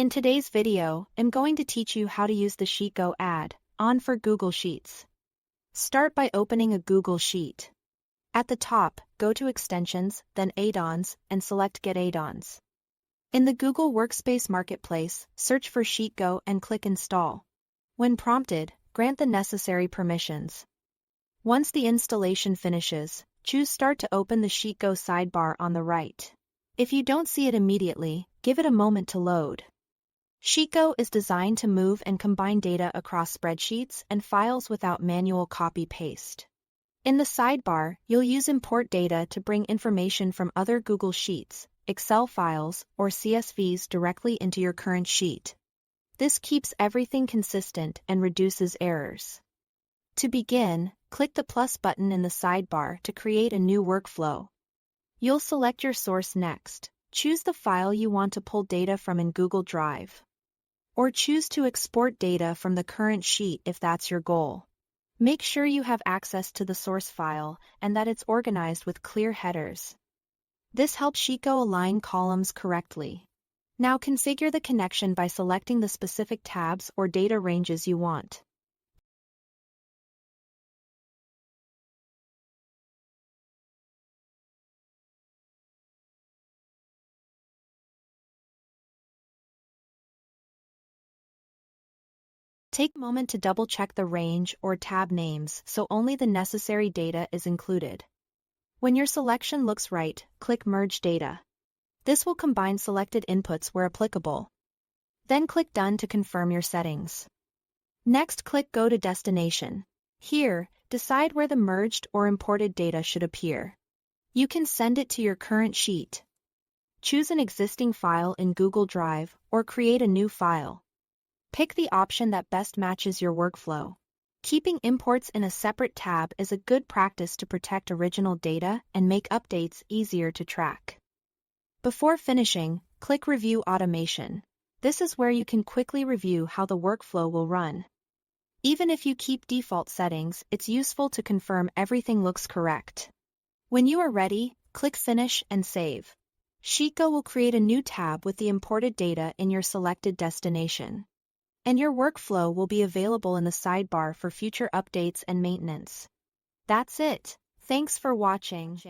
In today's video, I'm going to teach you how to use the Sheetgo add-on for Google Sheets. Start by opening a Google Sheet. At the top, go to Extensions, then Add-ons, and select Get Add-ons. In the Google Workspace Marketplace, search for Sheetgo and click Install. When prompted, grant the necessary permissions. Once the installation finishes, choose Start to open the Sheetgo sidebar on the right. If you don't see it immediately, give it a moment to load. Sheetgo is designed to move and combine data across spreadsheets and files without manual copy-paste. In the sidebar, you'll use Import Data to bring information from other Google Sheets, Excel files, or CSVs directly into your current sheet. This keeps everything consistent and reduces errors. To begin, click the plus button in the sidebar to create a new workflow. You'll select your source next. Choose the file you want to pull data from in Google Drive. Or choose to export data from the current sheet if that's your goal. Make sure you have access to the source file and that it's organized with clear headers. This helps Sheetgo align columns correctly. Now configure the connection by selecting the specific tabs or data ranges you want. Take a moment to double-check the range or tab names so only the necessary data is included. When your selection looks right, click Merge Data. This will combine selected inputs where applicable. Then click Done to confirm your settings. Next, click Go to Destination. Here, decide where the merged or imported data should appear. You can send it to your current sheet. Choose an existing file in Google Drive or create a new file. Pick the option that best matches your workflow. Keeping imports in a separate tab is a good practice to protect original data and make updates easier to track. Before finishing, click Review Automation. This is where you can quickly review how the workflow will run. Even if you keep default settings, it's useful to confirm everything looks correct. When you are ready, click Finish and Save. Sheetgo will create a new tab with the imported data in your selected destination. And your workflow will be available in the sidebar for future updates and maintenance. That's it. Thanks for watching.